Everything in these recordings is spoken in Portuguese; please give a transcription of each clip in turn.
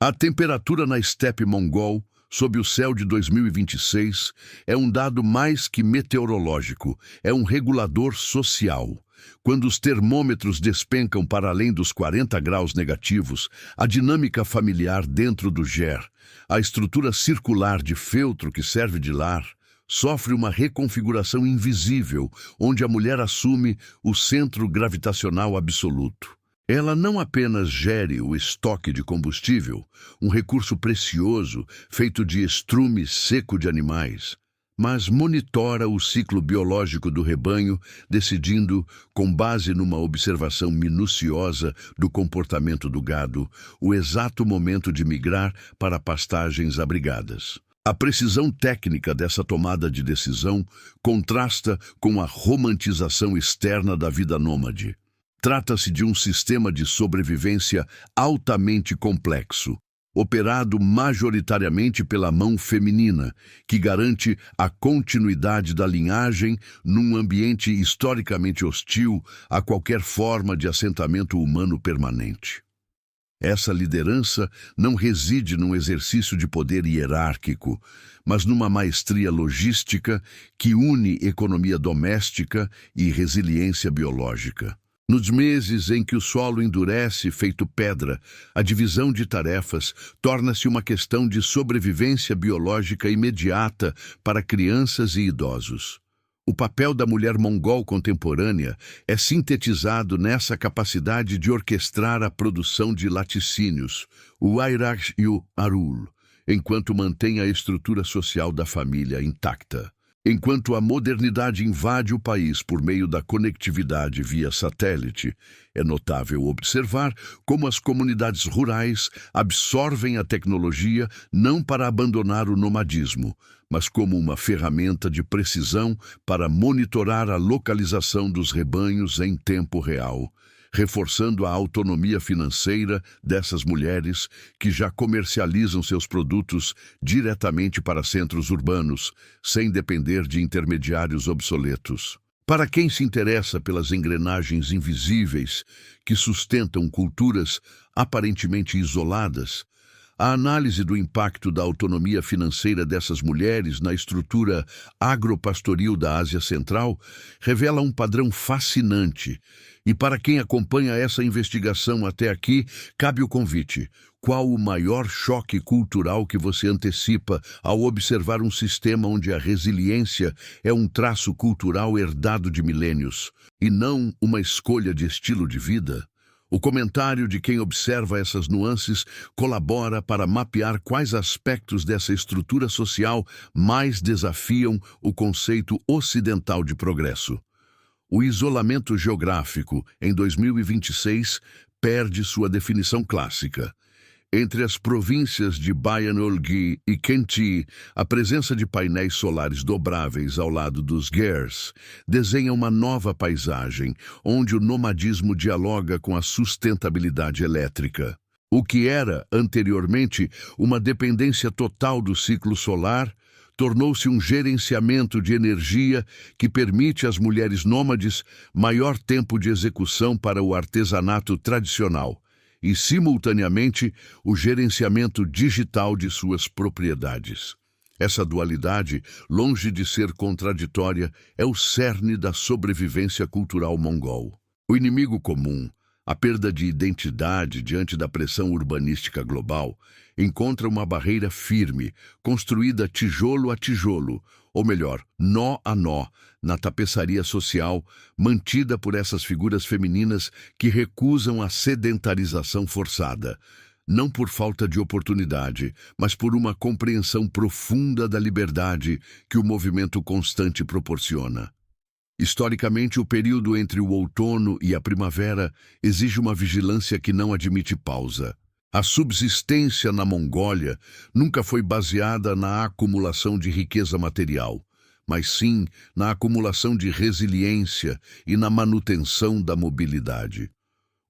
A temperatura na estepe mongol, sob o céu de 2026, é um dado mais que meteorológico, é um regulador social. Quando os termômetros despencam para além dos 40 graus negativos, a dinâmica familiar dentro do GER, a estrutura circular de feltro que serve de lar, sofre uma reconfiguração invisível, onde a mulher assume o centro gravitacional absoluto. Ela não apenas gere o estoque de combustível, um recurso precioso feito de estrume seco de animais, mas monitora o ciclo biológico do rebanho, decidindo, com base numa observação minuciosa do comportamento do gado, o exato momento de migrar para pastagens abrigadas. A precisão técnica dessa tomada de decisão contrasta com a romantização externa da vida nômade. Trata-se de um sistema de sobrevivência altamente complexo, operado majoritariamente pela mão feminina, que garante a continuidade da linhagem num ambiente historicamente hostil a qualquer forma de assentamento humano permanente. Essa liderança não reside num exercício de poder hierárquico, mas numa maestria logística que une economia doméstica e resiliência biológica. Nos meses em que o solo endurece feito pedra, a divisão de tarefas torna-se uma questão de sobrevivência biológica imediata para crianças e idosos. O papel da mulher mongol contemporânea é sintetizado nessa capacidade de orquestrar a produção de laticínios, o Airaj e o Arul, enquanto mantém a estrutura social da família intacta. Enquanto a modernidade invade o país por meio da conectividade via satélite, é notável observar como as comunidades rurais absorvem a tecnologia não para abandonar o nomadismo, mas como uma ferramenta de precisão para monitorar a localização dos rebanhos em tempo real, reforçando a autonomia financeira dessas mulheres que já comercializam seus produtos diretamente para centros urbanos, sem depender de intermediários obsoletos. Para quem se interessa pelas engrenagens invisíveis que sustentam culturas aparentemente isoladas, a análise do impacto da autonomia financeira dessas mulheres na estrutura agropastoril da Ásia Central revela um padrão fascinante. E para quem acompanha essa investigação até aqui, cabe o convite. Qual o maior choque cultural que você antecipa ao observar um sistema onde a resiliência é um traço cultural herdado de milênios, e não uma escolha de estilo de vida? O comentário de quem observa essas nuances colabora para mapear quais aspectos dessa estrutura social mais desafiam o conceito ocidental de progresso. O isolamento geográfico, em 2026, perde sua definição clássica. Entre as províncias de Bayan-Olgi e Kenti, a presença de painéis solares dobráveis ao lado dos Gers desenha uma nova paisagem, onde o nomadismo dialoga com a sustentabilidade elétrica. O que era, anteriormente, uma dependência total do ciclo solar, tornou-se um gerenciamento de energia que permite às mulheres nômades maior tempo de execução para o artesanato tradicional e, simultaneamente, o gerenciamento digital de suas propriedades. Essa dualidade, longe de ser contraditória, é o cerne da sobrevivência cultural mongol. O inimigo comum, a perda de identidade diante da pressão urbanística global, encontra uma barreira firme, construída tijolo a tijolo, ou melhor, nó a nó, na tapeçaria social, mantida por essas figuras femininas que recusam a sedentarização forçada, não por falta de oportunidade, mas por uma compreensão profunda da liberdade que o movimento constante proporciona. Historicamente, o período entre o outono e a primavera exige uma vigilância que não admite pausa. A subsistência na Mongólia nunca foi baseada na acumulação de riqueza material, mas sim na acumulação de resiliência e na manutenção da mobilidade.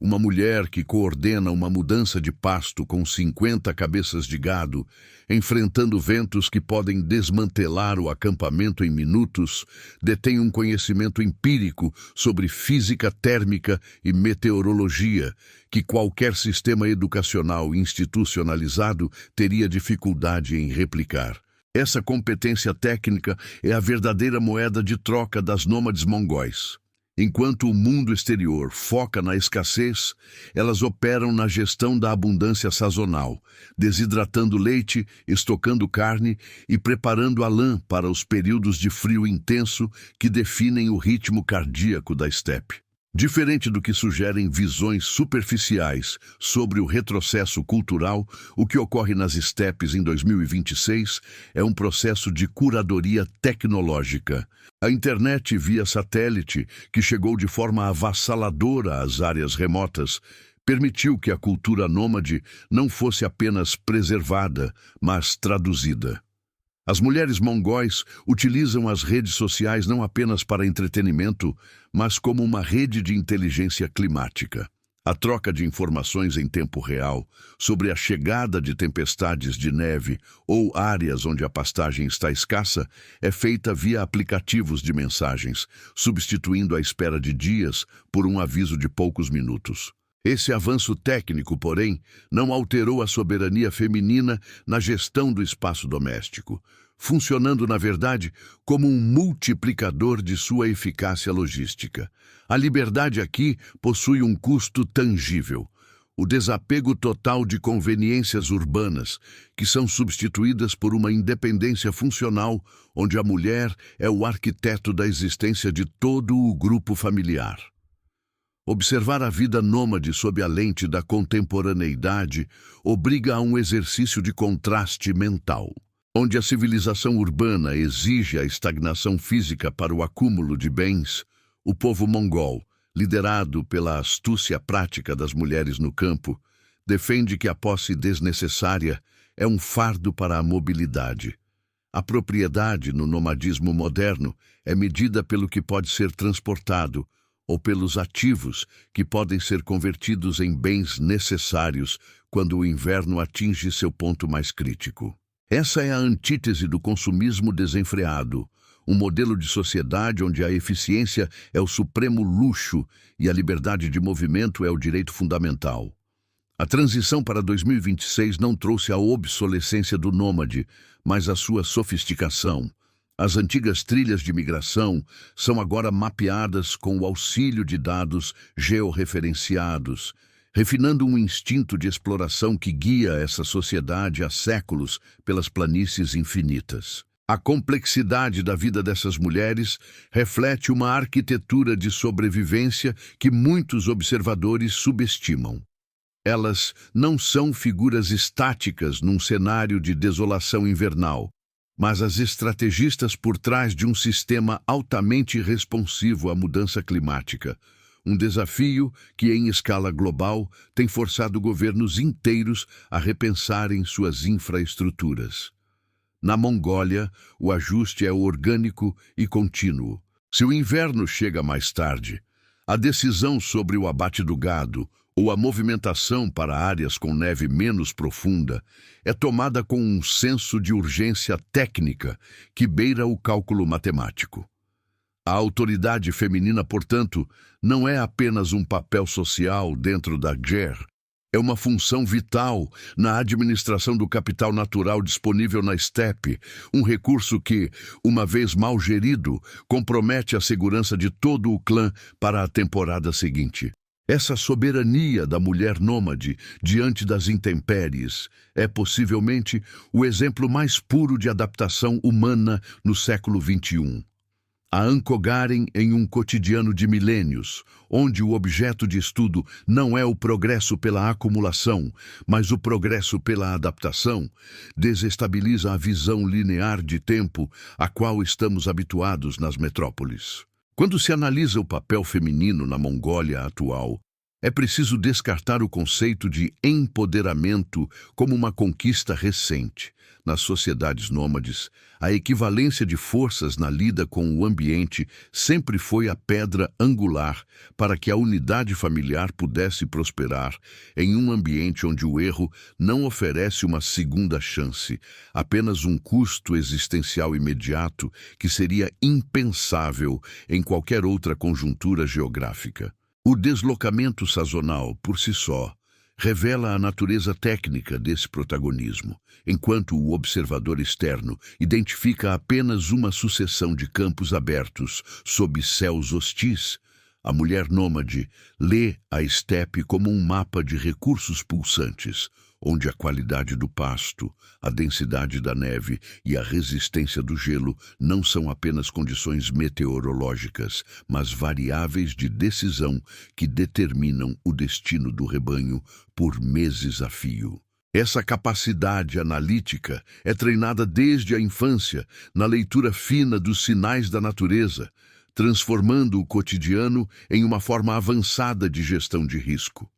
Uma mulher que coordena uma mudança de pasto com 50 cabeças de gado, enfrentando ventos que podem desmantelar o acampamento em minutos, detém um conhecimento empírico sobre física térmica e meteorologia que qualquer sistema educacional institucionalizado teria dificuldade em replicar. Essa competência técnica é a verdadeira moeda de troca das nômades mongóis. Enquanto o mundo exterior foca na escassez, elas operam na gestão da abundância sazonal, desidratando leite, estocando carne e preparando a lã para os períodos de frio intenso que definem o ritmo cardíaco da estepe. Diferente do que sugerem visões superficiais sobre o retrocesso cultural, o que ocorre nas estepes em 2026 é um processo de curadoria tecnológica. A internet via satélite, que chegou de forma avassaladora às áreas remotas, permitiu que a cultura nômade não fosse apenas preservada, mas traduzida. As mulheres mongóis utilizam as redes sociais não apenas para entretenimento, mas como uma rede de inteligência climática. A troca de informações em tempo real sobre a chegada de tempestades de neve ou áreas onde a pastagem está escassa é feita via aplicativos de mensagens, substituindo a espera de dias por um aviso de poucos minutos. Esse avanço técnico, porém, não alterou a soberania feminina na gestão do espaço doméstico, funcionando, na verdade, como um multiplicador de sua eficácia logística. A liberdade aqui possui um custo tangível: o desapego total de conveniências urbanas, que são substituídas por uma independência funcional, onde a mulher é o arquiteto da existência de todo o grupo familiar. Observar a vida nômade sob a lente da contemporaneidade obriga a um exercício de contraste mental. Onde a civilização urbana exige a estagnação física para o acúmulo de bens, o povo mongol, liderado pela astúcia prática das mulheres no campo, defende que a posse desnecessária é um fardo para a mobilidade. A propriedade no nomadismo moderno é medida pelo que pode ser transportado, ou pelos ativos que podem ser convertidos em bens necessários quando o inverno atinge seu ponto mais crítico. Essa é a antítese do consumismo desenfreado, um modelo de sociedade onde a eficiência é o supremo luxo e a liberdade de movimento é o direito fundamental. A transição para 2026 não trouxe a obsolescência do nômade, mas a sua sofisticação. As antigas trilhas de migração são agora mapeadas com o auxílio de dados georreferenciados, refinando um instinto de exploração que guia essa sociedade há séculos pelas planícies infinitas. A complexidade da vida dessas mulheres reflete uma arquitetura de sobrevivência que muitos observadores subestimam. Elas não são figuras estáticas num cenário de desolação invernal, mas as estrategistas por trás de um sistema altamente responsivo à mudança climática, um desafio que, em escala global, tem forçado governos inteiros a repensarem suas infraestruturas. Na Mongólia, o ajuste é orgânico e contínuo. Se o inverno chega mais tarde, a decisão sobre o abate do gado ou a movimentação para áreas com neve menos profunda é tomada com um senso de urgência técnica que beira o cálculo matemático. A autoridade feminina, portanto, não é apenas um papel social dentro da GER, é uma função vital na administração do capital natural disponível na estepe, um recurso que, uma vez mal gerido, compromete a segurança de todo o clã para a temporada seguinte. Essa soberania da mulher nômade diante das intempéries é possivelmente o exemplo mais puro de adaptação humana no século XXI. A ancogarem em um cotidiano de milênios, onde o objeto de estudo não é o progresso pela acumulação, mas o progresso pela adaptação, desestabiliza a visão linear de tempo a qual estamos habituados nas metrópoles. Quando se analisa o papel feminino na Mongólia atual, É preciso descartar o conceito de empoderamento como uma conquista recente. Nas sociedades nômades, a equivalência de forças na lida com o ambiente sempre foi a pedra angular para que a unidade familiar pudesse prosperar em um ambiente onde o erro não oferece uma segunda chance, apenas um custo existencial imediato que seria impensável em qualquer outra conjuntura geográfica. O deslocamento sazonal, por si só, revela a natureza técnica desse protagonismo, enquanto o observador externo identifica apenas uma sucessão de campos abertos sob céus hostis. A mulher nômade lê a estepe como um mapa de recursos pulsantes, onde a qualidade do pasto, a densidade da neve e a resistência do gelo não são apenas condições meteorológicas, mas variáveis de decisão que determinam o destino do rebanho por meses a fio. Essa capacidade analítica é treinada desde a infância na leitura fina dos sinais da natureza, transformando o cotidiano em uma forma avançada de gestão de risco.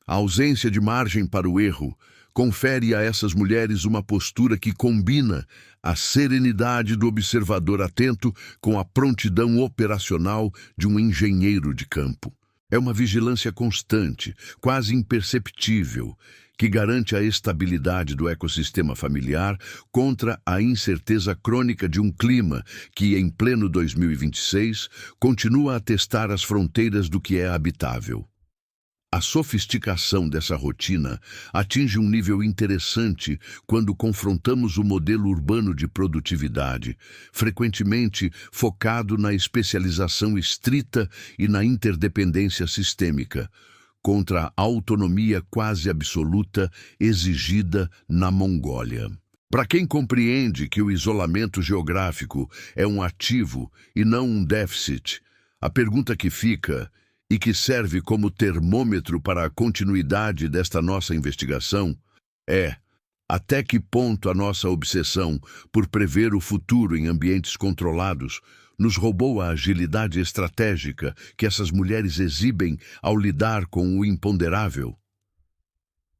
A ausência de margem para o erro confere a essas mulheres uma postura que combina a serenidade do observador atento com a prontidão operacional de um engenheiro de campo. É uma vigilância constante, quase imperceptível, que garante a estabilidade do ecossistema familiar contra a incerteza crônica de um clima que, em pleno 2026, continua a testar as fronteiras do que é habitável. A sofisticação dessa rotina atinge um nível interessante quando confrontamos o modelo urbano de produtividade, frequentemente focado na especialização estrita e na interdependência sistêmica, contra a autonomia quase absoluta exigida na Mongólia. Para quem compreende que o isolamento geográfico é um ativo e não um déficit, a pergunta que fica e que serve como termômetro para a continuidade desta nossa investigação é: até que ponto a nossa obsessão por prever o futuro em ambientes controlados nos roubou a agilidade estratégica que essas mulheres exibem ao lidar com o imponderável?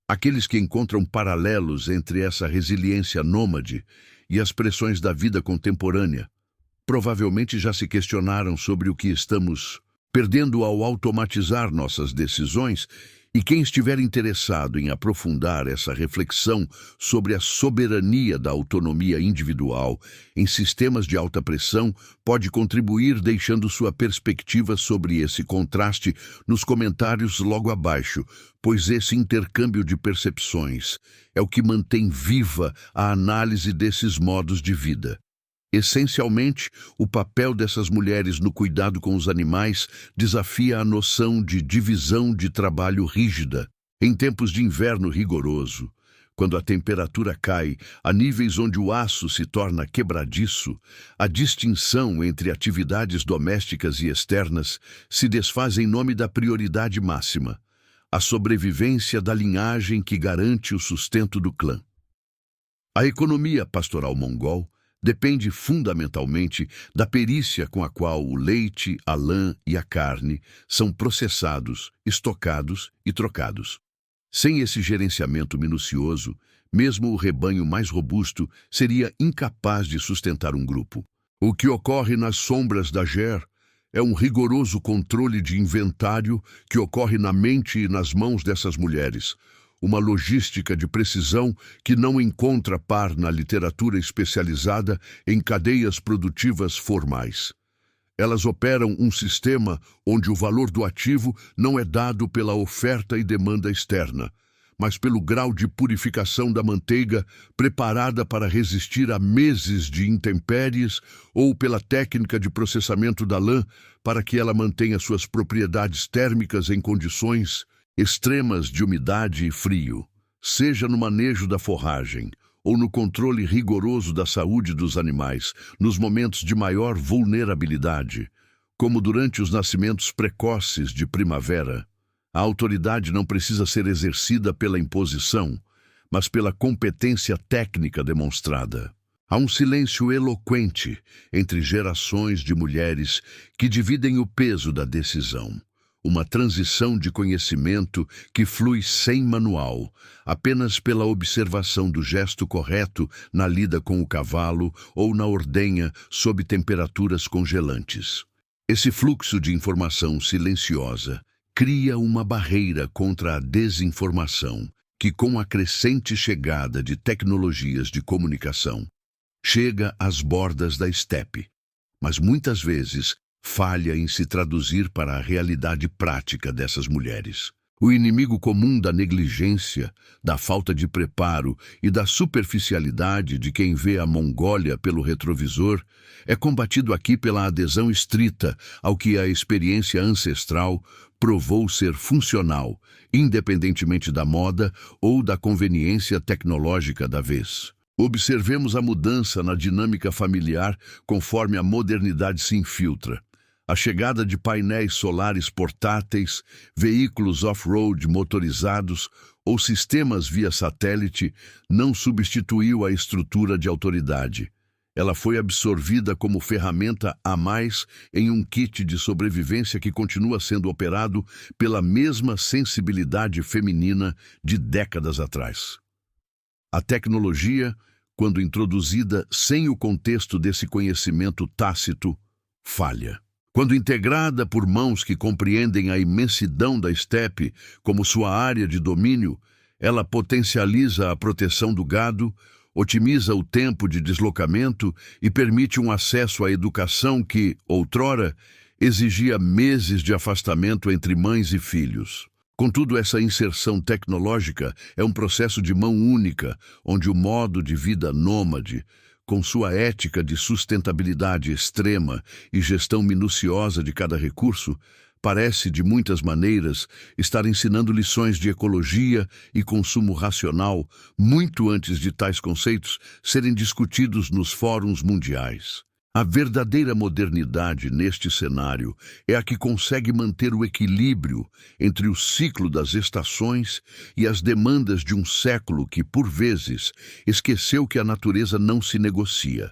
Aqueles que encontram paralelos entre essa resiliência nômade e as pressões da vida contemporânea provavelmente já se questionaram sobre o que estamos perdendo ao automatizar nossas decisões, e quem estiver interessado em aprofundar essa reflexão sobre a soberania da autonomia individual em sistemas de alta pressão pode contribuir deixando sua perspectiva sobre esse contraste nos comentários logo abaixo, pois esse intercâmbio de percepções é o que mantém viva a análise desses modos de vida. Essencialmente, o papel dessas mulheres no cuidado com os animais desafia a noção de divisão de trabalho rígida. Em tempos de inverno rigoroso, quando a temperatura cai a níveis onde o aço se torna quebradiço, a distinção entre atividades domésticas e externas se desfaz em nome da prioridade máxima, a sobrevivência da linhagem que garante o sustento do clã. A economia pastoral mongol depende fundamentalmente da perícia com a qual o leite, a lã e a carne são processados, estocados e trocados. Sem esse gerenciamento minucioso, mesmo o rebanho mais robusto seria incapaz de sustentar um grupo. O que ocorre nas sombras da GER é um rigoroso controle de inventário que ocorre na mente e nas mãos dessas mulheres, uma logística de precisão que não encontra par na literatura especializada em cadeias produtivas formais. Elas operam um sistema onde o valor do ativo não é dado pela oferta e demanda externa, mas pelo grau de purificação da manteiga preparada para resistir a meses de intempéries ou pela técnica de processamento da lã para que ela mantenha suas propriedades térmicas em condições extremas de umidade e frio, seja no manejo da forragem ou no controle rigoroso da saúde dos animais nos momentos de maior vulnerabilidade, como durante os nascimentos precoces de primavera. A autoridade não precisa ser exercida pela imposição, mas pela competência técnica demonstrada. Há um silêncio eloquente entre gerações de mulheres que dividem o peso da decisão. uma transição de conhecimento que flui sem manual, apenas pela observação do gesto correto na lida com o cavalo ou na ordenha sob temperaturas congelantes. Esse fluxo de informação silenciosa cria uma barreira contra a desinformação, que, com a crescente chegada de tecnologias de comunicação, chega às bordas da estepe, mas muitas vezes falha em se traduzir para a realidade prática dessas mulheres. O inimigo comum da negligência, da falta de preparo e da superficialidade de quem vê a Mongólia pelo retrovisor é combatido aqui pela adesão estrita ao que a experiência ancestral provou ser funcional, independentemente da moda ou da conveniência tecnológica da vez. Observemos a mudança na dinâmica familiar conforme a modernidade se infiltra. A chegada de painéis solares portáteis, veículos off-road motorizados ou sistemas via satélite não substituiu a estrutura de autoridade. Ela foi absorvida como ferramenta a mais em um kit de sobrevivência que continua sendo operado pela mesma sensibilidade feminina de décadas atrás. A tecnologia, quando introduzida sem o contexto desse conhecimento tácito, falha. Quando integrada por mãos que compreendem a imensidão da estepe como sua área de domínio, ela potencializa a proteção do gado, otimiza o tempo de deslocamento e permite um acesso à educação que, outrora, exigia meses de afastamento entre mães e filhos. Contudo, essa inserção tecnológica é um processo de mão única, onde o modo de vida nômade, com sua ética de sustentabilidade extrema e gestão minuciosa de cada recurso, parece, de muitas maneiras, estar ensinando lições de ecologia e consumo racional muito antes de tais conceitos serem discutidos nos fóruns mundiais. A verdadeira modernidade neste cenário é a que consegue manter o equilíbrio entre o ciclo das estações e as demandas de um século que, por vezes, esqueceu que a natureza não se negocia.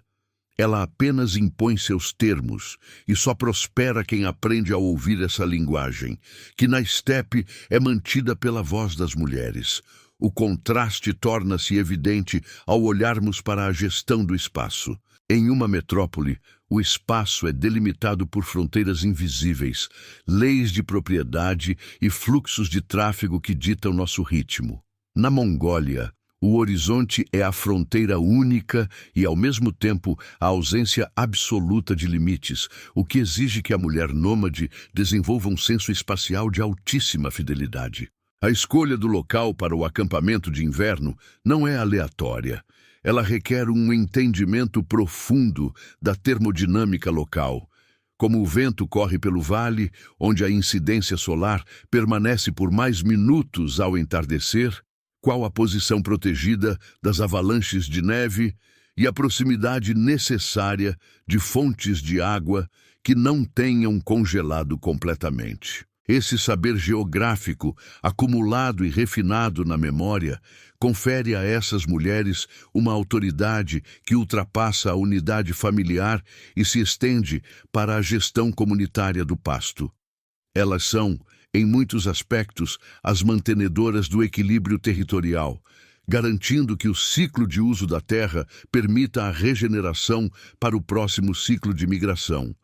Ela apenas impõe seus termos e só prospera quem aprende a ouvir essa linguagem, que na estepe é mantida pela voz das mulheres. O contraste torna-se evidente ao olharmos para a gestão do espaço. Em uma metrópole, o espaço é delimitado por fronteiras invisíveis, leis de propriedade e fluxos de tráfego que ditam nosso ritmo. Na Mongólia, o horizonte é a fronteira única e, ao mesmo tempo, a ausência absoluta de limites, o que exige que a mulher nômade desenvolva um senso espacial de altíssima fidelidade. A escolha do local para o acampamento de inverno não é aleatória. Ela requer um entendimento profundo da termodinâmica local. Como o vento corre pelo vale, onde a incidência solar permanece por mais minutos ao entardecer, qual a posição protegida das avalanches de neve e a proximidade necessária de fontes de água que não tenham congelado completamente. Esse saber geográfico, acumulado e refinado na memória, confere a essas mulheres uma autoridade que ultrapassa a unidade familiar e se estende para a gestão comunitária do pasto. Elas são, em muitos aspectos, as mantenedoras do equilíbrio territorial, garantindo que o ciclo de uso da terra permita a regeneração para o próximo ciclo de migração.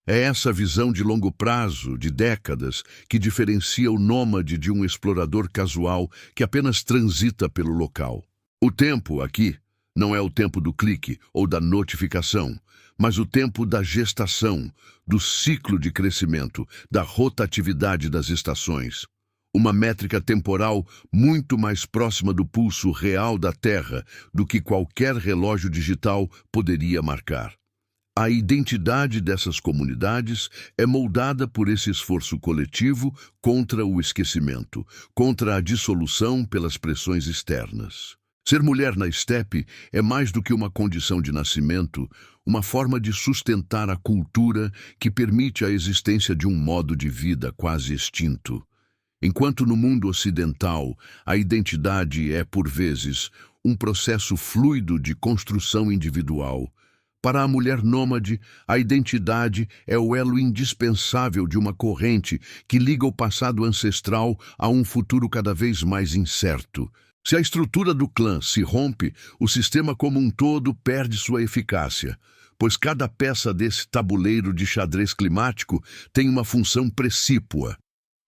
É essa visão de longo prazo, de décadas, que diferencia o nômade de um explorador casual que apenas transita pelo local. O tempo, aqui, não é o tempo do clique ou da notificação, mas o tempo da gestação, do ciclo de crescimento, da rotatividade das estações. Uma métrica temporal muito mais próxima do pulso real da Terra do que qualquer relógio digital poderia marcar. A identidade dessas comunidades é moldada por esse esforço coletivo contra o esquecimento, contra a dissolução pelas pressões externas. Ser mulher na estepe é mais do que uma condição de nascimento, uma forma de sustentar a cultura que permite a existência de um modo de vida quase extinto. Enquanto no mundo ocidental a identidade é, por vezes, um processo fluido de construção individual, Para a mulher nômade, a identidade é o elo indispensável de uma corrente que liga o passado ancestral a um futuro cada vez mais incerto. Se a estrutura do clã se rompe, o sistema como um todo perde sua eficácia, pois cada peça desse tabuleiro de xadrez climático tem uma função precípua.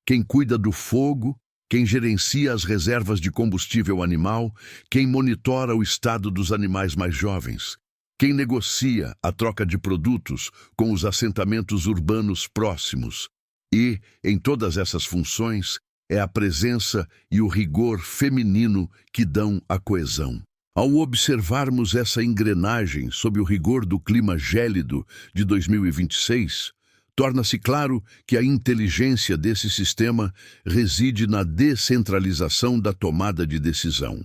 Quem cuida do fogo, quem gerencia as reservas de combustível animal, quem monitora o estado dos animais mais jovens, quem negocia a troca de produtos com os assentamentos urbanos próximos. E, em todas essas funções, é a presença e o rigor feminino que dão a coesão. Ao observarmos essa engrenagem sob o rigor do clima gélido de 2026, torna-se claro que a inteligência desse sistema reside na descentralização da tomada de decisão.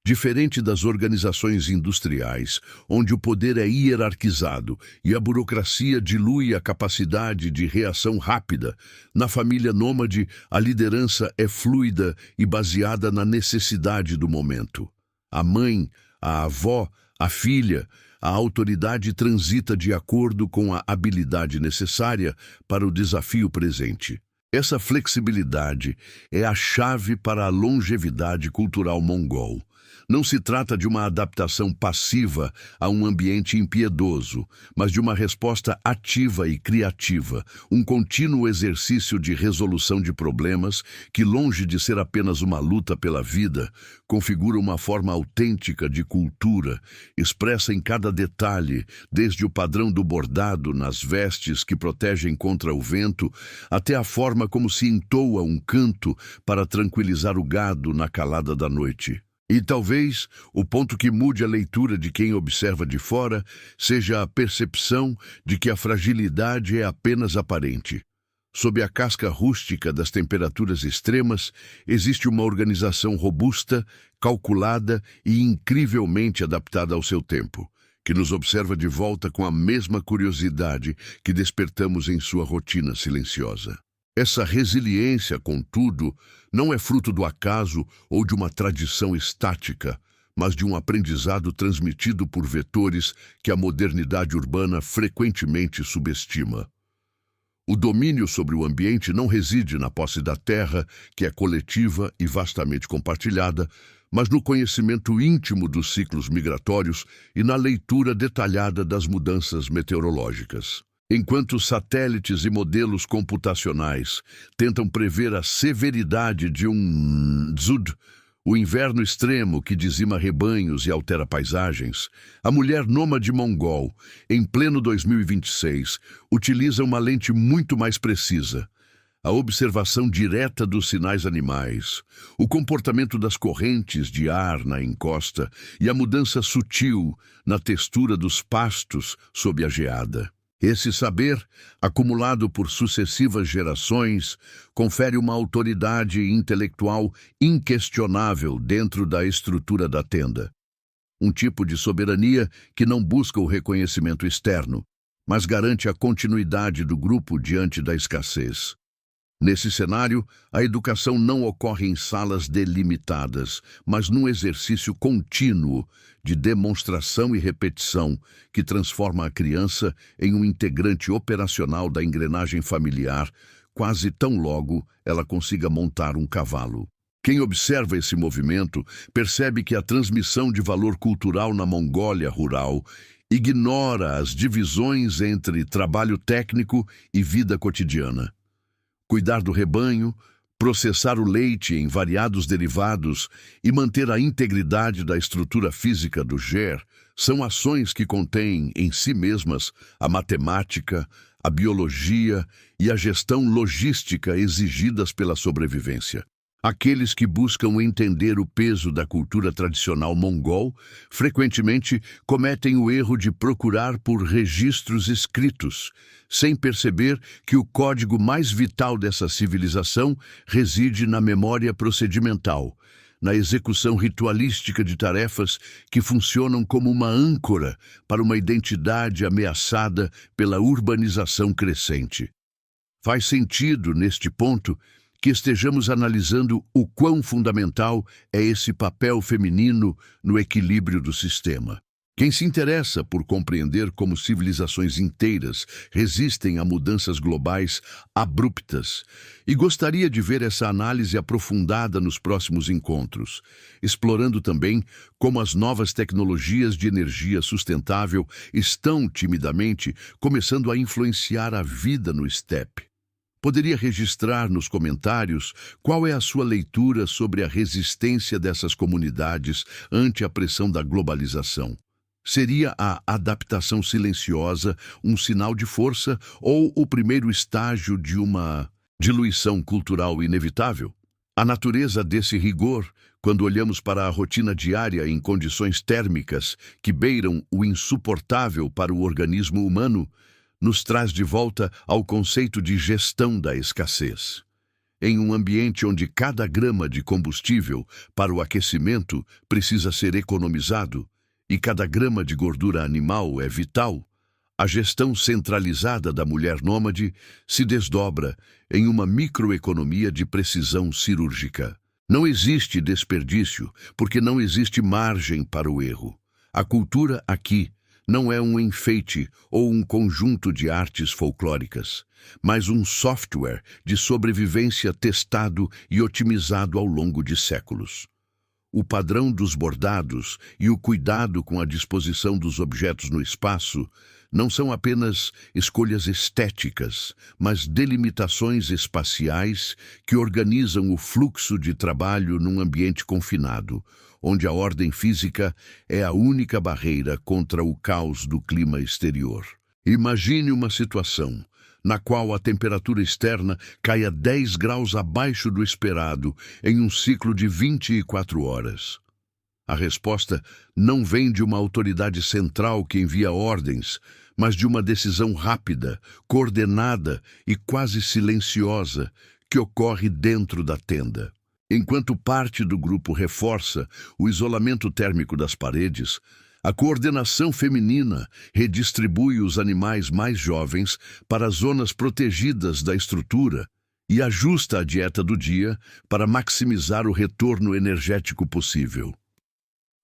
Diferente das organizações industriais, onde o poder é hierarquizado e a burocracia dilui a capacidade de reação rápida, na família nômade a liderança é fluida e baseada na necessidade do momento. A mãe, a avó, a filha, a autoridade transita de acordo com a habilidade necessária para o desafio presente. Essa flexibilidade é a chave para a longevidade cultural mongol. Não se trata de uma adaptação passiva a um ambiente impiedoso, mas de uma resposta ativa e criativa, um contínuo exercício de resolução de problemas que, longe de ser apenas uma luta pela vida, configura uma forma autêntica de cultura, expressa em cada detalhe, desde o padrão do bordado nas vestes que protegem contra o vento, até a forma como se entoa um canto para tranquilizar o gado na calada da noite. E talvez o ponto que mude a leitura de quem observa de fora seja a percepção de que a fragilidade é apenas aparente. Sob a casca rústica das temperaturas extremas, existe uma organização robusta, calculada e incrivelmente adaptada ao seu tempo, que nos observa de volta com a mesma curiosidade que despertamos em sua rotina silenciosa. Essa resiliência, contudo, não é fruto do acaso ou de uma tradição estática, mas de um aprendizado transmitido por vetores que a modernidade urbana frequentemente subestima. O domínio sobre o ambiente não reside na posse da terra, que é coletiva e vastamente compartilhada, mas no conhecimento íntimo dos ciclos migratórios e na leitura detalhada das mudanças meteorológicas. Enquanto satélites e modelos computacionais tentam prever a severidade de um Dzud, o inverno extremo que dizima rebanhos e altera paisagens, a mulher nômade mongol, em pleno 2026, utiliza uma lente muito mais precisa. A observação direta dos sinais animais, o comportamento das correntes de ar na encosta e a mudança sutil na textura dos pastos sob a geada. Esse saber, acumulado por sucessivas gerações, confere uma autoridade intelectual inquestionável dentro da estrutura da tenda. Um tipo de soberania que não busca o reconhecimento externo, mas garante a continuidade do grupo diante da escassez. Nesse cenário, a educação não ocorre em salas delimitadas, mas num exercício contínuo de demonstração e repetição que transforma a criança em um integrante operacional da engrenagem familiar, quase tão logo ela consiga montar um cavalo. Quem observa esse movimento percebe que a transmissão de valor cultural na Mongólia rural ignora as divisões entre trabalho técnico e vida cotidiana. Cuidar do rebanho, processar o leite em variados derivados e manter a integridade da estrutura física do ger são ações que contêm em si mesmas a matemática, a biologia e a gestão logística exigidas pela sobrevivência. Aqueles que buscam entender o peso da cultura tradicional mongol frequentemente cometem o erro de procurar por registros escritos, sem perceber que o código mais vital dessa civilização reside na memória procedimental, na execução ritualística de tarefas que funcionam como uma âncora para uma identidade ameaçada pela urbanização crescente. Faz sentido, neste ponto, que estejamos analisando o quão fundamental é esse papel feminino no equilíbrio do sistema. Quem se interessa por compreender como civilizações inteiras resistem a mudanças globais abruptas e gostaria de ver essa análise aprofundada nos próximos encontros, explorando também como as novas tecnologias de energia sustentável estão timidamente começando a influenciar a vida no steppe. Poderia registrar nos comentários qual é a sua leitura sobre a resistência dessas comunidades ante a pressão da globalização. Seria a adaptação silenciosa um sinal de força ou o primeiro estágio de uma diluição cultural inevitável? A natureza desse rigor, quando olhamos para a rotina diária em condições térmicas que beiram o insuportável para o organismo humano, nos traz de volta ao conceito de gestão da escassez. Em um ambiente onde cada grama de combustível para o aquecimento precisa ser economizado, e cada grama de gordura animal é vital, a gestão centralizada da mulher nômade se desdobra em uma microeconomia de precisão cirúrgica. Não existe desperdício, porque não existe margem para o erro. A cultura aqui não é um enfeite ou um conjunto de artes folclóricas, mas um software de sobrevivência testado e otimizado ao longo de séculos. O padrão dos bordados e o cuidado com a disposição dos objetos no espaço não são apenas escolhas estéticas, mas delimitações espaciais que organizam o fluxo de trabalho num ambiente confinado, onde a ordem física é a única barreira contra o caos do clima exterior. Imagine uma situação na qual a temperatura externa caia 10 graus abaixo do esperado em um ciclo de 24 horas. A resposta não vem de uma autoridade central que envia ordens, mas de uma decisão rápida, coordenada e quase silenciosa que ocorre dentro da tenda. Enquanto parte do grupo reforça o isolamento térmico das paredes, a coordenação feminina redistribui os animais mais jovens para as zonas protegidas da estrutura e ajusta a dieta do dia para maximizar o retorno energético possível.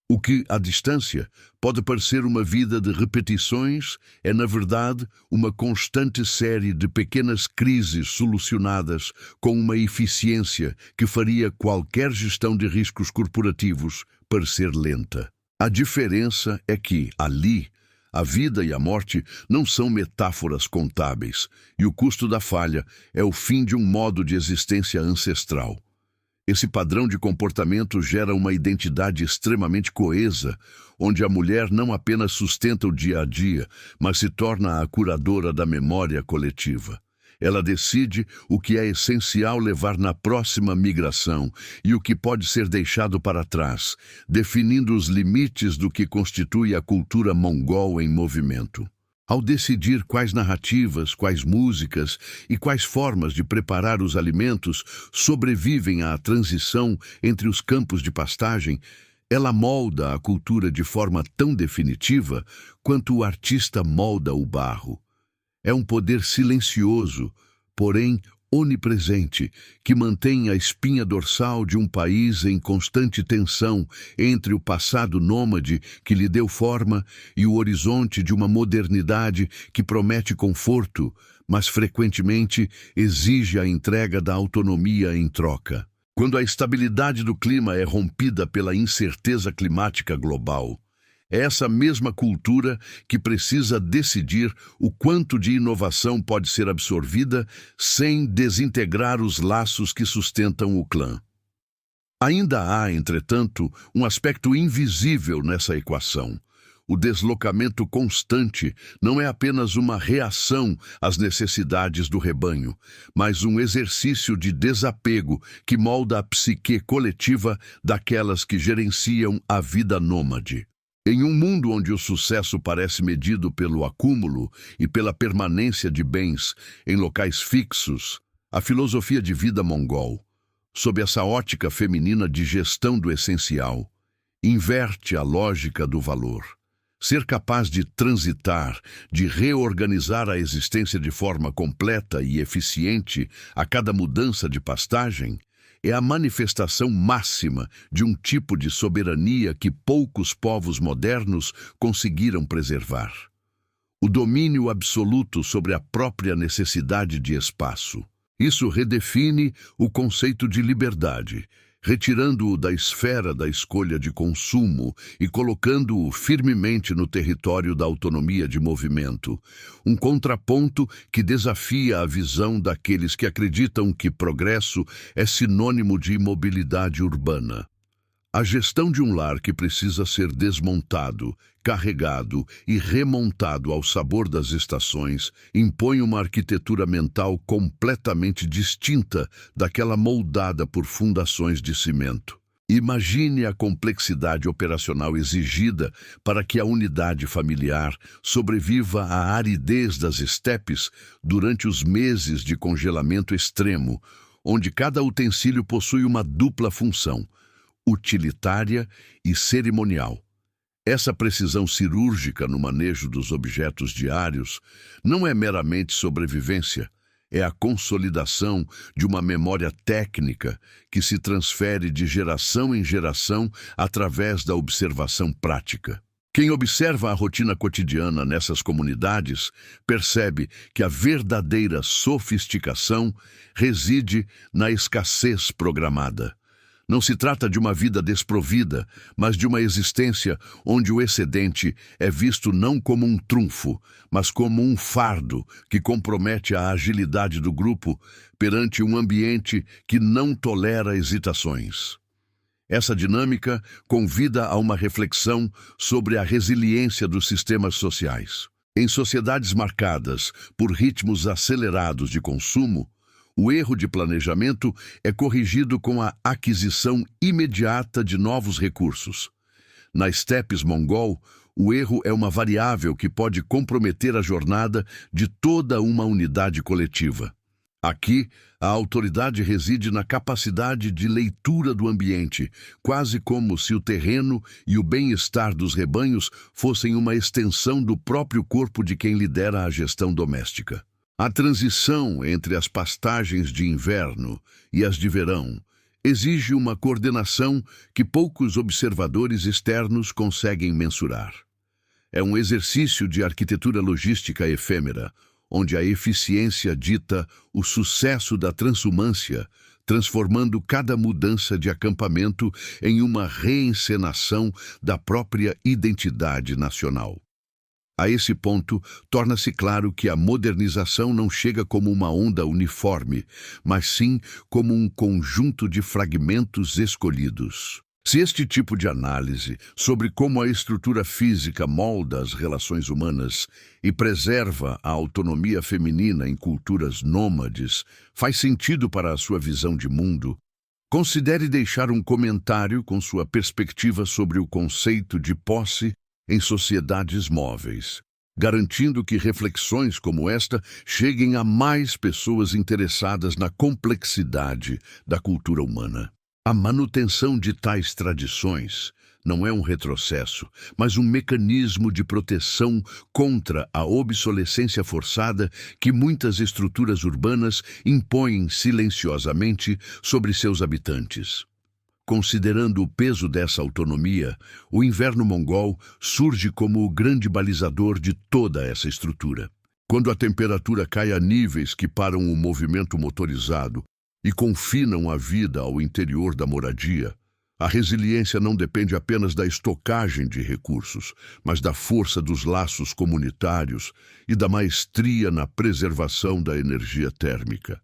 O que, à distância, pode parecer uma vida de repetições, é, na verdade, uma constante série de pequenas crises solucionadas com uma eficiência que faria qualquer gestão de riscos corporativos parecer lenta. A diferença é que, ali, a vida e a morte não são metáforas contábeis, e o custo da falha é o fim de um modo de existência ancestral. Esse padrão de comportamento gera uma identidade extremamente coesa, onde a mulher não apenas sustenta o dia a dia, mas se torna a curadora da memória coletiva. Ela decide o que é essencial levar na próxima migração e o que pode ser deixado para trás, definindo os limites do que constitui a cultura mongol em movimento. Ao decidir quais narrativas, quais músicas e quais formas de preparar os alimentos sobrevivem à transição entre os campos de pastagem, ela molda a cultura de forma tão definitiva quanto o artista molda o barro. É um poder silencioso, porém onipresente, que mantém a espinha dorsal de um país em constante tensão entre o passado nômade que lhe deu forma e o horizonte de uma modernidade que promete conforto, mas frequentemente exige a entrega da autonomia em troca. Quando a estabilidade do clima é rompida pela incerteza climática global, é essa mesma cultura que precisa decidir o quanto de inovação pode ser absorvida sem desintegrar os laços que sustentam o clã. Ainda há, entretanto, um aspecto invisível nessa equação. O deslocamento constante não é apenas uma reação às necessidades do rebanho, mas um exercício de desapego que molda a psique coletiva daquelas que gerenciam a vida nômade. Em um mundo onde o sucesso parece medido pelo acúmulo e pela permanência de bens em locais fixos, a filosofia de vida mongol, sob essa ótica feminina de gestão do essencial, inverte a lógica do valor. Ser capaz de transitar, de reorganizar a existência de forma completa e eficiente a cada mudança de pastagem, é a manifestação máxima de um tipo de soberania que poucos povos modernos conseguiram preservar. O domínio absoluto sobre a própria necessidade de espaço. Isso redefine o conceito de liberdade, retirando-o da esfera da escolha de consumo e colocando-o firmemente no território da autonomia de movimento, um contraponto que desafia a visão daqueles que acreditam que progresso é sinônimo de imobilidade urbana. A gestão de um lar que precisa ser desmontado, carregado e remontado ao sabor das estações impõe uma arquitetura mental completamente distinta daquela moldada por fundações de cimento. Imagine a complexidade operacional exigida para que a unidade familiar sobreviva à aridez das estepes durante os meses de congelamento extremo, onde cada utensílio possui uma dupla função, utilitária e cerimonial. Essa precisão cirúrgica no manejo dos objetos diários não é meramente sobrevivência, é a consolidação de uma memória técnica que se transfere de geração em geração através da observação prática. Quem observa a rotina cotidiana nessas comunidades percebe que a verdadeira sofisticação reside na escassez programada. Não se trata de uma vida desprovida, mas de uma existência onde o excedente é visto não como um trunfo, mas como um fardo que compromete a agilidade do grupo perante um ambiente que não tolera hesitações. Essa dinâmica convida a uma reflexão sobre a resiliência dos sistemas sociais. Em sociedades marcadas por ritmos acelerados de consumo, o erro de planejamento é corrigido com a aquisição imediata de novos recursos. Na estepes mongol, o erro é uma variável que pode comprometer a jornada de toda uma unidade coletiva. Aqui, a autoridade reside na capacidade de leitura do ambiente, quase como se o terreno e o bem-estar dos rebanhos fossem uma extensão do próprio corpo de quem lidera a gestão doméstica. A transição entre as pastagens de inverno e as de verão exige uma coordenação que poucos observadores externos conseguem mensurar. É um exercício de arquitetura logística efêmera, onde a eficiência dita o sucesso da transumância, transformando cada mudança de acampamento em uma reencenação da própria identidade nacional. A esse ponto, torna-se claro que a modernização não chega como uma onda uniforme, mas sim como um conjunto de fragmentos escolhidos. Se este tipo de análise sobre como a estrutura física molda as relações humanas e preserva a autonomia feminina em culturas nômades faz sentido para a sua visão de mundo, considere deixar um comentário com sua perspectiva sobre o conceito de posse em sociedades móveis, garantindo que reflexões como esta cheguem a mais pessoas interessadas na complexidade da cultura humana. A manutenção de tais tradições não é um retrocesso, mas um mecanismo de proteção contra a obsolescência forçada que muitas estruturas urbanas impõem silenciosamente sobre seus habitantes. Considerando o peso dessa autonomia, o inverno mongol surge como o grande balizador de toda essa estrutura. Quando a temperatura cai a níveis que param o movimento motorizado e confinam a vida ao interior da moradia, a resiliência não depende apenas da estocagem de recursos, mas da força dos laços comunitários e da maestria na preservação da energia térmica.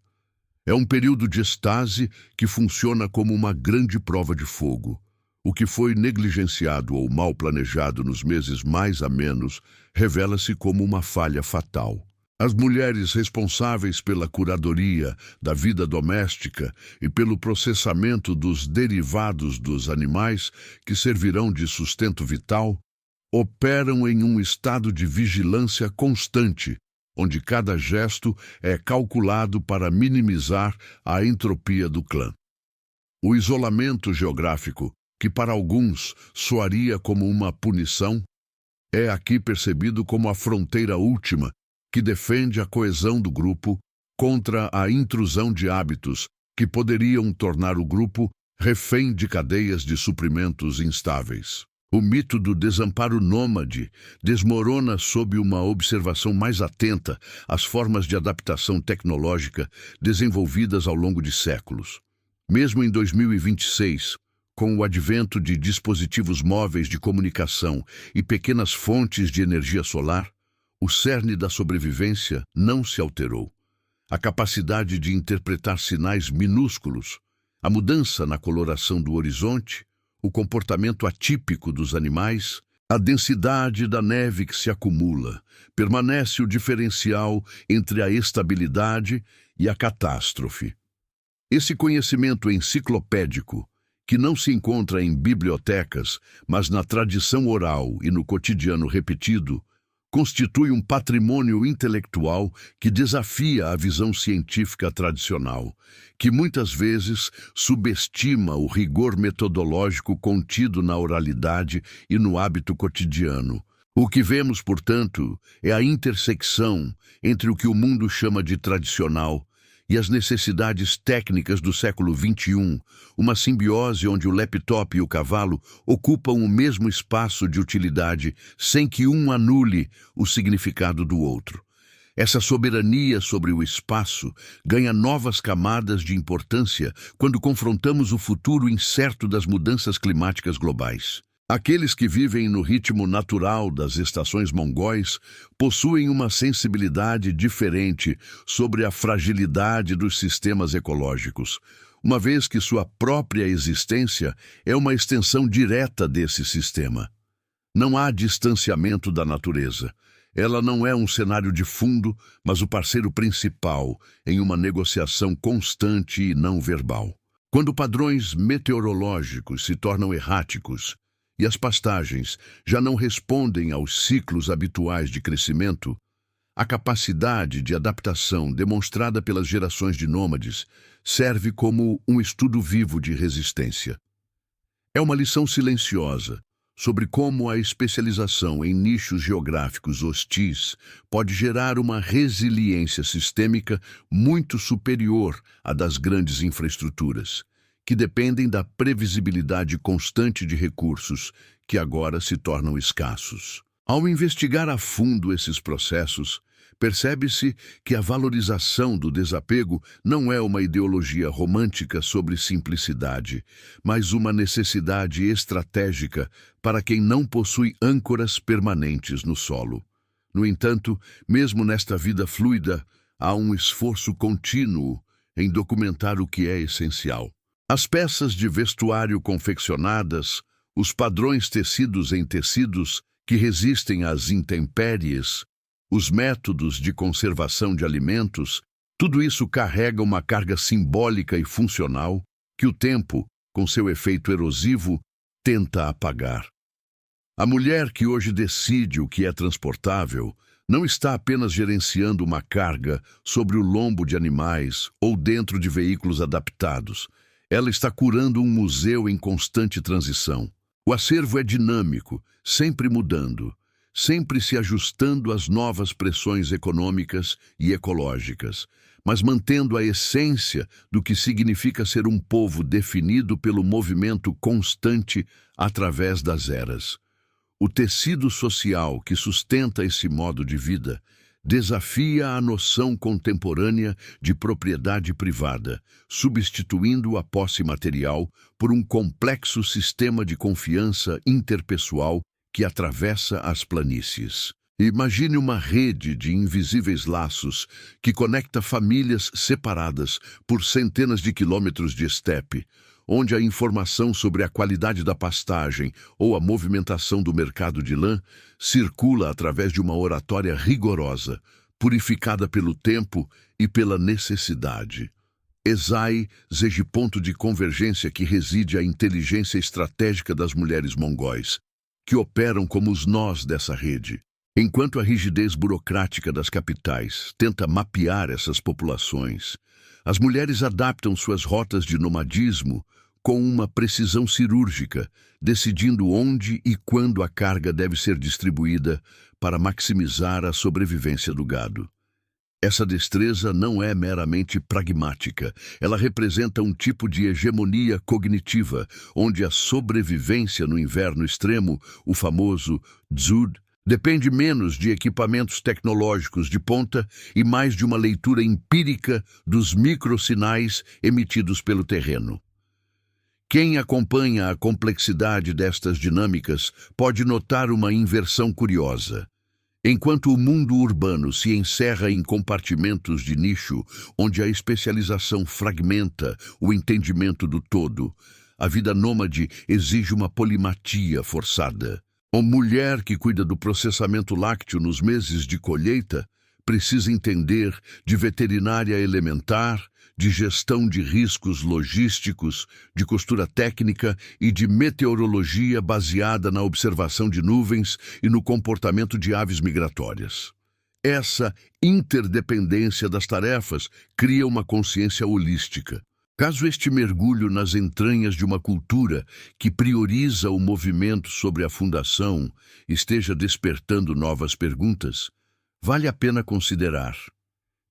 É um período de estase que funciona como uma grande prova de fogo. O que foi negligenciado ou mal planejado nos meses mais amenos revela-se como uma falha fatal. As mulheres responsáveis pela curadoria da vida doméstica e pelo processamento dos derivados dos animais que servirão de sustento vital operam em um estado de vigilância constante, onde cada gesto é calculado para minimizar a entropia do clã. O isolamento geográfico, que para alguns soaria como uma punição, é aqui percebido como a fronteira última que defende a coesão do grupo contra a intrusão de hábitos que poderiam tornar o grupo refém de cadeias de suprimentos instáveis. O mito do desamparo nômade desmorona sob uma observação mais atenta às formas de adaptação tecnológica desenvolvidas ao longo de séculos. Mesmo em 2026, com o advento de dispositivos móveis de comunicação e pequenas fontes de energia solar, o cerne da sobrevivência não se alterou. A capacidade de interpretar sinais minúsculos, a mudança na coloração do horizonte, o comportamento atípico dos animais, a densidade da neve que se acumula, permanece o diferencial entre a estabilidade e a catástrofe. Esse conhecimento enciclopédico, que não se encontra em bibliotecas, mas na tradição oral e no cotidiano repetido, constitui um patrimônio intelectual que desafia a visão científica tradicional, que muitas vezes subestima o rigor metodológico contido na oralidade e no hábito cotidiano. O que vemos, portanto, é a intersecção entre o que o mundo chama de tradicional e as necessidades técnicas do século XXI, uma simbiose onde o laptop e o cavalo ocupam o mesmo espaço de utilidade sem que um anule o significado do outro. Essa soberania sobre o espaço ganha novas camadas de importância quando confrontamos o futuro incerto das mudanças climáticas globais. Aqueles que vivem no ritmo natural das estações mongóis possuem uma sensibilidade diferente sobre a fragilidade dos sistemas ecológicos, uma vez que sua própria existência é uma extensão direta desse sistema. Não há distanciamento da natureza. Ela não é um cenário de fundo, mas o parceiro principal em uma negociação constante e não verbal. Quando padrões meteorológicos se tornam erráticos, e as pastagens já não respondem aos ciclos habituais de crescimento, a capacidade de adaptação demonstrada pelas gerações de nômades serve como um estudo vivo de resistência. É uma lição silenciosa sobre como a especialização em nichos geográficos hostis pode gerar uma resiliência sistêmica muito superior à das grandes infraestruturas, que dependem da previsibilidade constante de recursos que agora se tornam escassos. Ao investigar a fundo esses processos, percebe-se que a valorização do desapego não é uma ideologia romântica sobre simplicidade, mas uma necessidade estratégica para quem não possui âncoras permanentes no solo. No entanto, mesmo nesta vida fluida, há um esforço contínuo em documentar o que é essencial. As peças de vestuário confeccionadas, os padrões tecidos em tecidos que resistem às intempéries, os métodos de conservação de alimentos, tudo isso carrega uma carga simbólica e funcional que o tempo, com seu efeito erosivo, tenta apagar. A mulher que hoje decide o que é transportável não está apenas gerenciando uma carga sobre o lombo de animais ou dentro de veículos adaptados. Ela está curando um museu em constante transição. O acervo é dinâmico, sempre mudando, sempre se ajustando às novas pressões econômicas e ecológicas, mas mantendo a essência do que significa ser um povo definido pelo movimento constante através das eras. O tecido social que sustenta esse modo de vida desafia a noção contemporânea de propriedade privada, substituindo a posse material por um complexo sistema de confiança interpessoal que atravessa as planícies. Imagine uma rede de invisíveis laços que conecta famílias separadas por centenas de quilômetros de estepe, onde a informação sobre a qualidade da pastagem ou a movimentação do mercado de lã circula através de uma oratória rigorosa, purificada pelo tempo e pela necessidade. Esai exige ponto de convergência que reside a inteligência estratégica das mulheres mongóis, que operam como os nós dessa rede. Enquanto a rigidez burocrática das capitais tenta mapear essas populações, as mulheres adaptam suas rotas de nomadismo com uma precisão cirúrgica, decidindo onde e quando a carga deve ser distribuída para maximizar a sobrevivência do gado. Essa destreza não é meramente pragmática. Ela representa um tipo de hegemonia cognitiva, onde a sobrevivência no inverno extremo, o famoso ZUD, depende menos de equipamentos tecnológicos de ponta e mais de uma leitura empírica dos microsinais emitidos pelo terreno. Quem acompanha a complexidade destas dinâmicas pode notar uma inversão curiosa. Enquanto o mundo urbano se encerra em compartimentos de nicho, onde a especialização fragmenta o entendimento do todo, a vida nômade exige uma polimatia forçada. A mulher que cuida do processamento lácteo nos meses de colheita precisa entender de veterinária elementar, de gestão de riscos logísticos, de costura técnica e de meteorologia baseada na observação de nuvens e no comportamento de aves migratórias. Essa interdependência das tarefas cria uma consciência holística. Caso este mergulho nas entranhas de uma cultura que prioriza o movimento sobre a fundação esteja despertando novas perguntas, vale a pena considerar: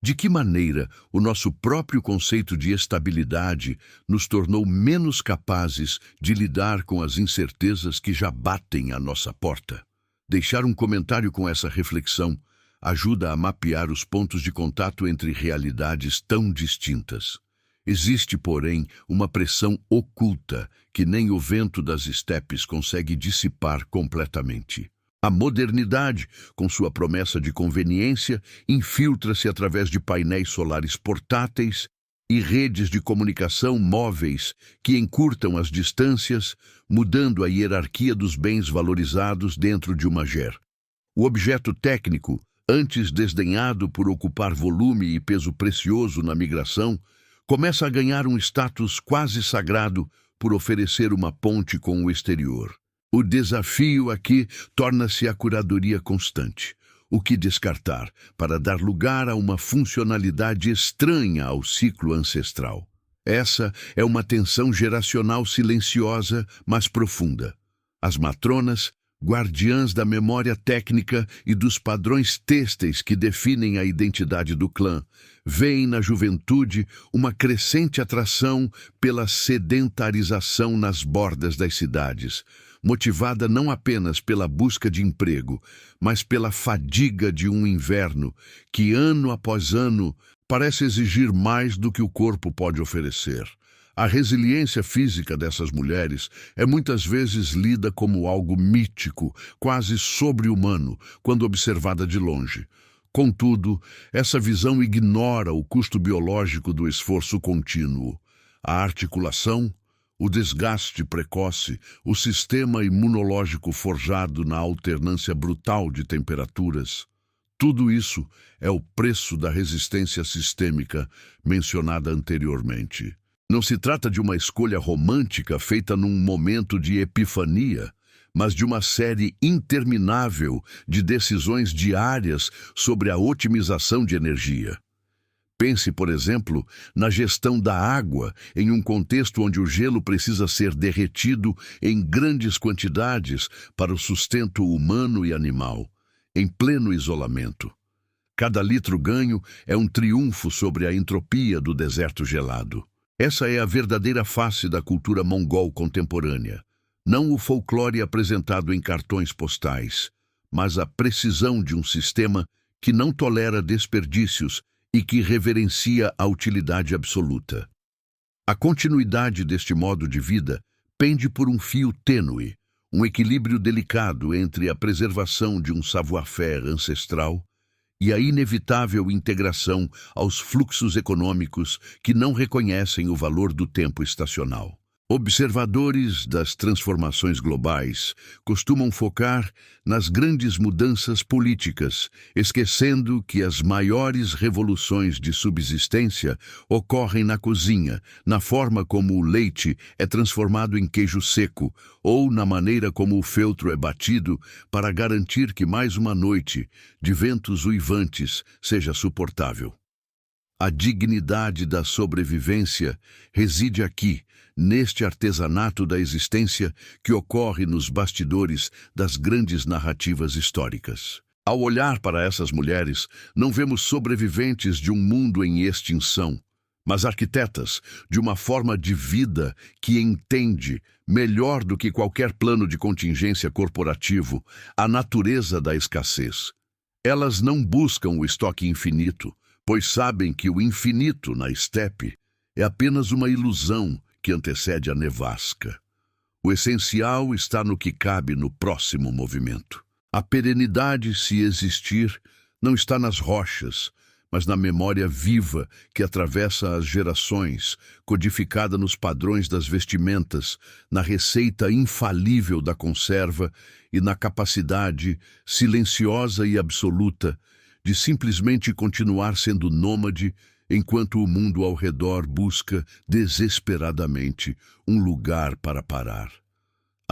de que maneira o nosso próprio conceito de estabilidade nos tornou menos capazes de lidar com as incertezas que já batem à nossa porta? Deixar um comentário com essa reflexão ajuda a mapear os pontos de contato entre realidades tão distintas. Existe, porém, uma pressão oculta que nem o vento das estepes consegue dissipar completamente. A modernidade, com sua promessa de conveniência, infiltra-se através de painéis solares portáteis e redes de comunicação móveis que encurtam as distâncias, mudando a hierarquia dos bens valorizados dentro de uma GER. O objeto técnico, antes desdenhado por ocupar volume e peso precioso na migração, começa a ganhar um status quase sagrado por oferecer uma ponte com o exterior. O desafio aqui torna-se a curadoria constante. O que descartar para dar lugar a uma funcionalidade estranha ao ciclo ancestral? Essa é uma tensão geracional silenciosa, mas profunda. As matronas, guardiãs da memória técnica e dos padrões têxteis que definem a identidade do clã, veem na juventude uma crescente atração pela sedentarização nas bordas das cidades, motivada não apenas pela busca de emprego, mas pela fadiga de um inverno que, ano após ano, parece exigir mais do que o corpo pode oferecer. A resiliência física dessas mulheres é muitas vezes lida como algo mítico, quase sobre-humano, quando observada de longe. Contudo, essa visão ignora o custo biológico do esforço contínuo. A articulação, o desgaste precoce, o sistema imunológico forjado na alternância brutal de temperaturas. Tudo isso é o preço da resistência sistêmica mencionada anteriormente. Não se trata de uma escolha romântica feita num momento de epifania, mas de uma série interminável de decisões diárias sobre a otimização de energia. Pense, por exemplo, na gestão da água em um contexto onde o gelo precisa ser derretido em grandes quantidades para o sustento humano e animal, em pleno isolamento. Cada litro ganho é um triunfo sobre a entropia do deserto gelado. Essa é a verdadeira face da cultura mongol contemporânea. Não o folclore apresentado em cartões postais, mas a precisão de um sistema que não tolera desperdícios e que reverencia a utilidade absoluta. A continuidade deste modo de vida pende por um fio tênue, um equilíbrio delicado entre a preservação de um savoir-faire ancestral e a inevitável integração aos fluxos econômicos que não reconhecem o valor do tempo estacional. Observadores das transformações globais costumam focar nas grandes mudanças políticas, esquecendo que as maiores revoluções de subsistência ocorrem na cozinha, na forma como o leite é transformado em queijo seco ou na maneira como o feltro é batido para garantir que mais uma noite de ventos uivantes seja suportável. A dignidade da sobrevivência reside aqui, neste artesanato da existência que ocorre nos bastidores das grandes narrativas históricas. Ao olhar para essas mulheres, não vemos sobreviventes de um mundo em extinção, mas arquitetas de uma forma de vida que entende, melhor do que qualquer plano de contingência corporativo, a natureza da escassez. Elas não buscam o estoque infinito, pois sabem que o infinito na estepe é apenas uma ilusão que antecede a nevasca. O essencial está no que cabe no próximo movimento. A perenidade, se existir, não está nas rochas, mas na memória viva que atravessa as gerações, codificada nos padrões das vestimentas, na receita infalível da conserva e na capacidade silenciosa e absoluta de simplesmente continuar sendo nômade enquanto o mundo ao redor busca desesperadamente um lugar para parar.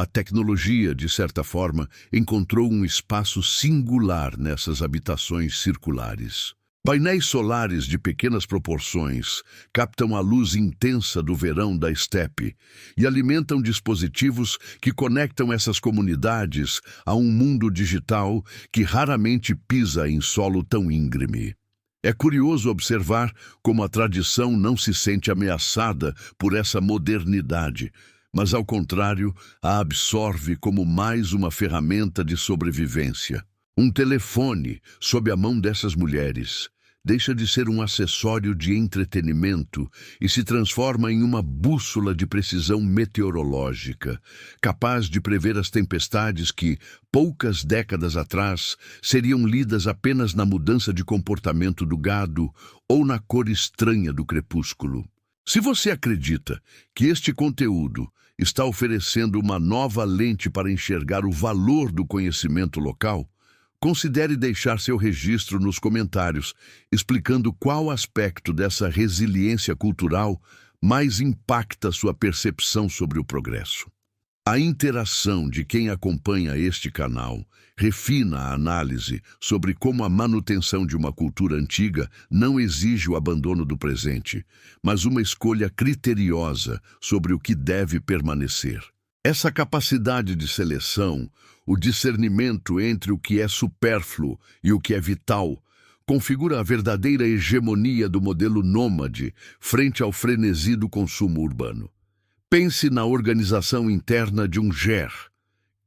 A tecnologia, de certa forma, encontrou um espaço singular nessas habitações circulares. Painéis solares de pequenas proporções captam a luz intensa do verão da estepe e alimentam dispositivos que conectam essas comunidades a um mundo digital que raramente pisa em solo tão íngreme. É curioso observar como a tradição não se sente ameaçada por essa modernidade, mas, ao contrário, a absorve como mais uma ferramenta de sobrevivência. Um telefone, sob a mão dessas mulheres, deixa de ser um acessório de entretenimento e se transforma em uma bússola de precisão meteorológica, capaz de prever as tempestades que, poucas décadas atrás, seriam lidas apenas na mudança de comportamento do gado ou na cor estranha do crepúsculo. Se você acredita que este conteúdo está oferecendo uma nova lente para enxergar o valor do conhecimento local, considere deixar seu registro nos comentários, explicando qual aspecto dessa resiliência cultural mais impacta sua percepção sobre o progresso. A interação de quem acompanha este canal refina a análise sobre como a manutenção de uma cultura antiga não exige o abandono do presente, mas uma escolha criteriosa sobre o que deve permanecer. Essa capacidade de seleção, o discernimento entre o que é supérfluo e o que é vital, configura a verdadeira hegemonia do modelo nômade frente ao frenesi do consumo urbano. Pense na organização interna de um GER.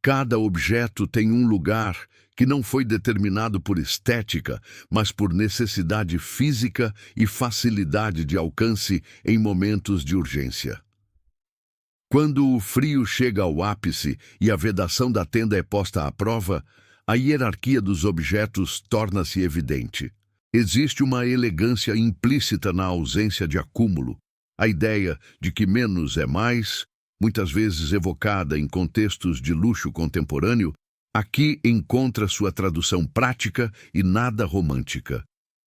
Cada objeto tem um lugar que não foi determinado por estética, mas por necessidade física e facilidade de alcance em momentos de urgência. Quando o frio chega ao ápice e a vedação da tenda é posta à prova, a hierarquia dos objetos torna-se evidente. Existe uma elegância implícita na ausência de acúmulo. A ideia de que menos é mais, muitas vezes evocada em contextos de luxo contemporâneo, aqui encontra sua tradução prática e nada romântica.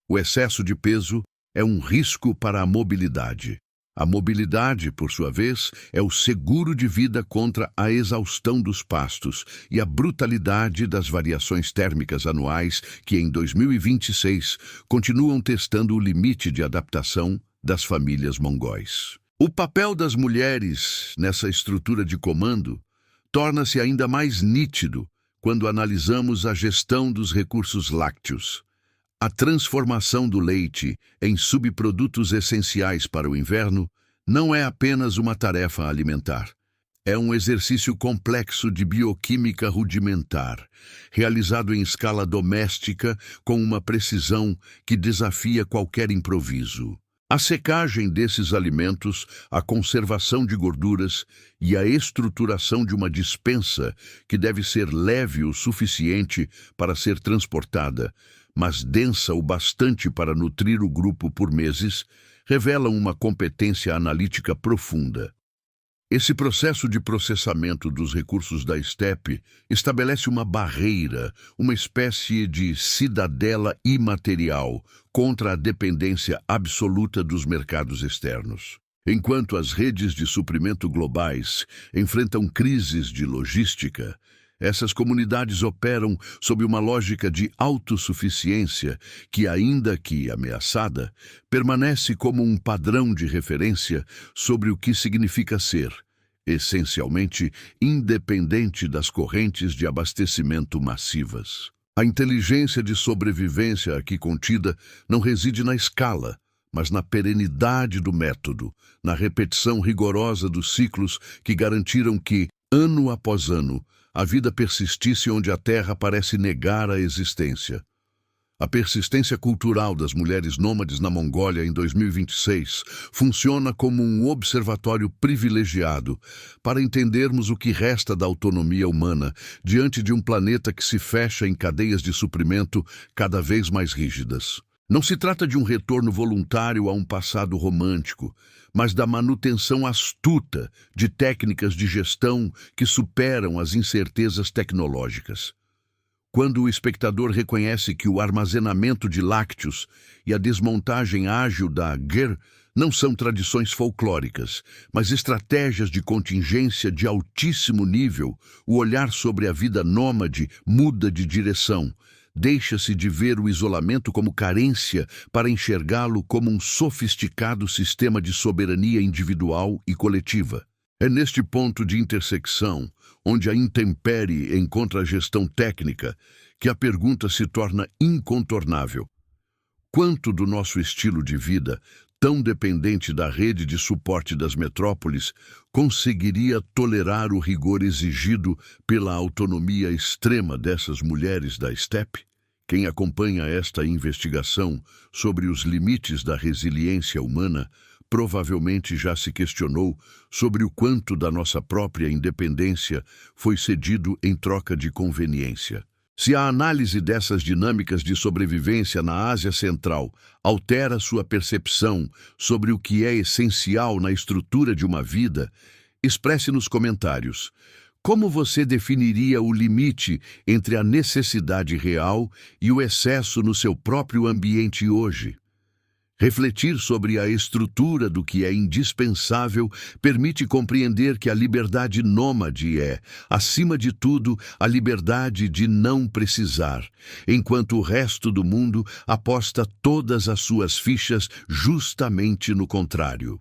O excesso de peso é um risco para a mobilidade. A mobilidade, por sua vez, é o seguro de vida contra a exaustão dos pastos e a brutalidade das variações térmicas anuais que, em 2026, continuam testando o limite de adaptação das famílias mongóis. O papel das mulheres nessa estrutura de comando torna-se ainda mais nítido quando analisamos a gestão dos recursos lácteos. A transformação do leite em subprodutos essenciais para o inverno não é apenas uma tarefa alimentar. É um exercício complexo de bioquímica rudimentar, realizado em escala doméstica com uma precisão que desafia qualquer improviso. A secagem desses alimentos, a conservação de gorduras e a estruturação de uma despensa que deve ser leve o suficiente para ser transportada, mas densa o bastante para nutrir o grupo por meses, revelam uma competência analítica profunda. Esse processo de processamento dos recursos da estepe estabelece uma barreira, uma espécie de cidadela imaterial contra a dependência absoluta dos mercados externos. Enquanto as redes de suprimento globais enfrentam crises de logística, essas comunidades operam sob uma lógica de autossuficiência que, ainda que ameaçada, permanece como um padrão de referência sobre o que significa ser, essencialmente, independente das correntes de abastecimento massivas. A inteligência de sobrevivência aqui contida não reside na escala, mas na perenidade do método, na repetição rigorosa dos ciclos que garantiram que, ano após ano, a vida persistisse onde a Terra parece negar a existência. A persistência cultural das mulheres nômades na Mongólia em 2026 funciona como um observatório privilegiado para entendermos o que resta da autonomia humana diante de um planeta que se fecha em cadeias de suprimento cada vez mais rígidas. Não se trata de um retorno voluntário a um passado romântico, mas da manutenção astuta de técnicas de gestão que superam as incertezas tecnológicas. Quando o espectador reconhece que o armazenamento de lácteos e a desmontagem ágil da GER não são tradições folclóricas, mas estratégias de contingência de altíssimo nível, o olhar sobre a vida nômade muda de direção. Deixa-se de ver o isolamento como carência para enxergá-lo como um sofisticado sistema de soberania individual e coletiva. É neste ponto de intersecção, onde a intempérie encontra a gestão técnica, que a pergunta se torna incontornável. Quanto do nosso estilo de vida, tão dependente da rede de suporte das metrópoles, conseguiria tolerar o rigor exigido pela autonomia extrema dessas mulheres da estepe? Quem acompanha esta investigação sobre os limites da resiliência humana provavelmente já se questionou sobre o quanto da nossa própria independência foi cedido em troca de conveniência. Se a análise dessas dinâmicas de sobrevivência na Ásia Central altera sua percepção sobre o que é essencial na estrutura de uma vida, expresse nos comentários. Como você definiria o limite entre a necessidade real e o excesso no seu próprio ambiente hoje? Refletir sobre a estrutura do que é indispensável permite compreender que a liberdade nômade é, acima de tudo, a liberdade de não precisar, enquanto o resto do mundo aposta todas as suas fichas justamente no contrário.